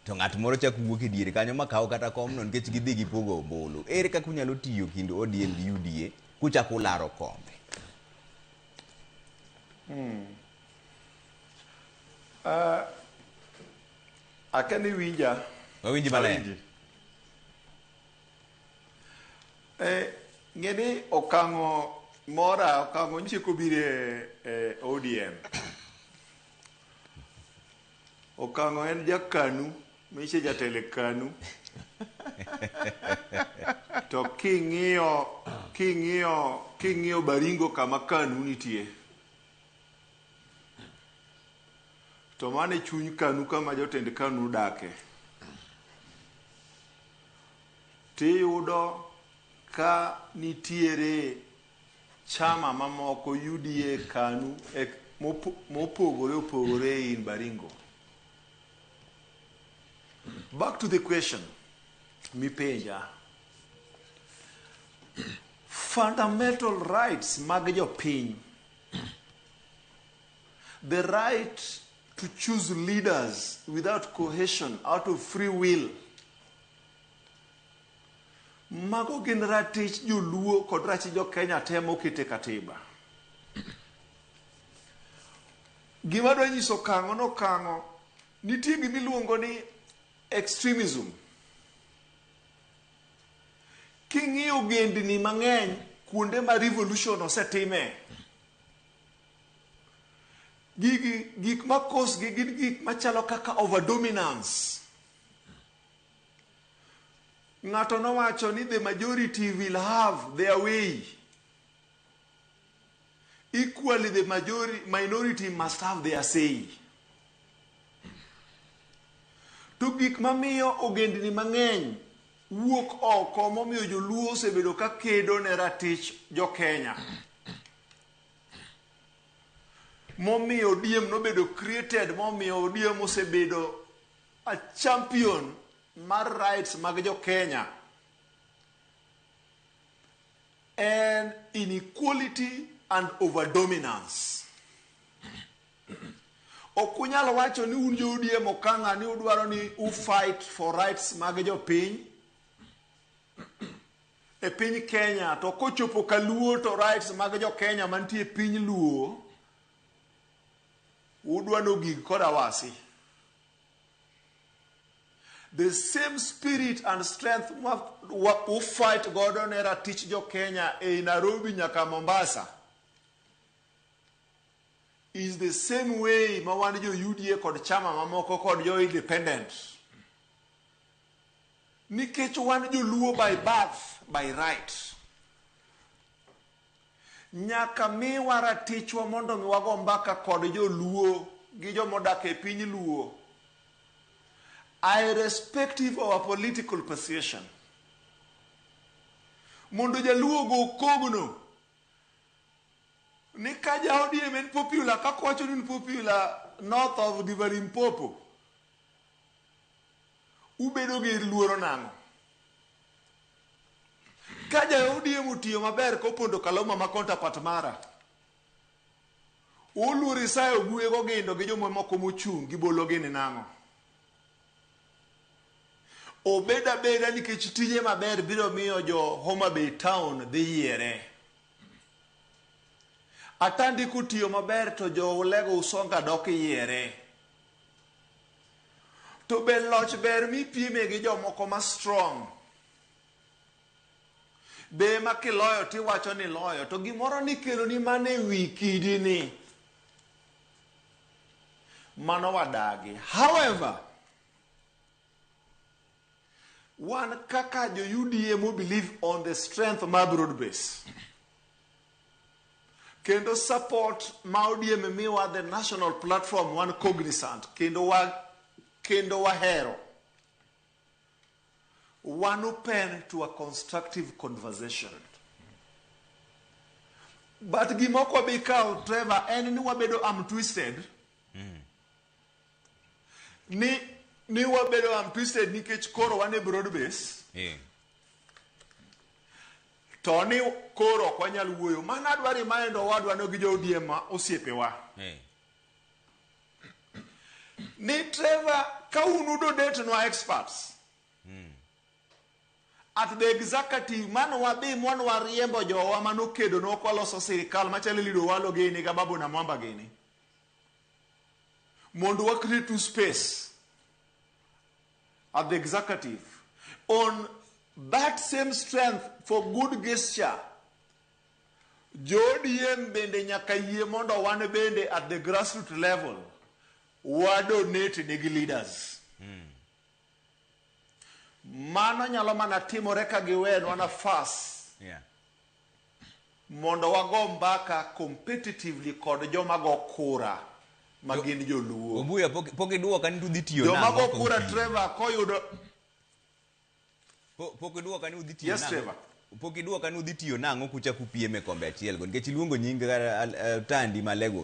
to ng'at moro chak wuok e diere kanyo makawo kata kom no nikech gidhi gipogo ombulu. Ere kaka unyalo tiyo kind ODM gi UDA kuchako laro kombe? Akani winja. Wawinji maler. Ngeni okango nchiko bire ODM. Okango en jakanu, miche jatele kanu. To king'iyo Baringo kama kanu nitie. To mane chuny kanu kama jotend kanu dake. Tiyudo ka nitiere chama mamoko UDA kanu mopogore in Baringo. Back to the question, mipenja. Fundamental rights mag jopiny. The right to choose leaders without coercion, out of free will. Mago gin ratich joluo kod ratich jo Kenya temo kete katiba. Gima dwa nyiso kango nitie gima iluongo ni extremism. King'iyo gendni mang'eny kuonde ma revolution osetime, gik ma cause gin gik machalo kaka overdominance. Ng'ato nowacho ni the majority will have their way. Equally, the minority must have their say. To gik mamiyo ogendni mang'eny wuok oko momiyo joluo osebedo ka kedo ne ratich jo Kenya. Momiyo ODM nobedo created, momiyo ODM osebedo a champion mar rights mag jo Kenya. And inequality and overdominance. Okunyalo wacho ni un jo ODM okanga ni udwaro ni fight for rights mag jo piny. E piny Kenya to kochopo kaluo to rights mag jo Kenya mantie piny luo udwano gig koda wasi. The same spirit and strength who fight godo ne ratich jo Kenya e Nairobi nyaka Mombasa is the same way ma wan jo UDA kod chama mamoko kod jo independent. Nikech wan jo luo by birth, by right. Nyaka miwa ratichwa mondo miwago mbaka kod jo luo gi jo modak e piny luo, irrespective of our political position. Mondo jaluo go kogno ni ka ja ODM en popular, kako wacho ni popular north of the Limpopo, ubedo gi luoro nang'o? Ka ja ODM utiyo maber kopondo Kaloma ma counterpart mara, uluori sayo Obuya go gindo gi jomoko mochung' gi bolo gini nang'o? Obeda beda nikech tije maber biro miyo jo Homa Bay town dhi yiere. Atandi kutiyo maber to jo Ulego Usonga dok yiere. To be loch ber mipieme gi jomoko ma strong. Be ma kiloyo tiwacho ni loyo, to gimoro ni kelo ni mane wikidi ni. Mano wadagi. However, one kaka jo UDA mo believe on the strength ma broad base. Kendo support ma ODM miwa the national platform one cognizant. Kendo wahero. One open to a constructive conversation. But gimoko bikao Trevor en ni wabedo am twisted. Ni wabedo am twisted nikech koro wane broad base. To ni koro kwa nyal wuoyo. Mana dwari maendo wadwa no gi jo ODM osiepewa. ni Trevor ka unudo date no experts at the executive man wabi mon wariembo jowa manokedo nokoloso sirkal machalo lido walo gini ga babu na mwamba gini mondo wa create space at the executive on that same strength for good gesture. ODM bende nyaka yie mondo wan bende at the grassroots level wa donate ne leaders. Mano nyalo mana timore ka giwen wana fast. Yeah. Mondo wago mbaka competitively kod joma go kura magin joluo. Obuya poke duoka ni udhi tiyo nang'o. Joma go kura Trevor koyudo. Poke duoka ni udhi tiyo nang'o. Yes Trevor. Poke duoka ni udhi tiyo nang'o kucha kupiem e kombe achiel go nikech iluongo nying Tandi ma Lagos.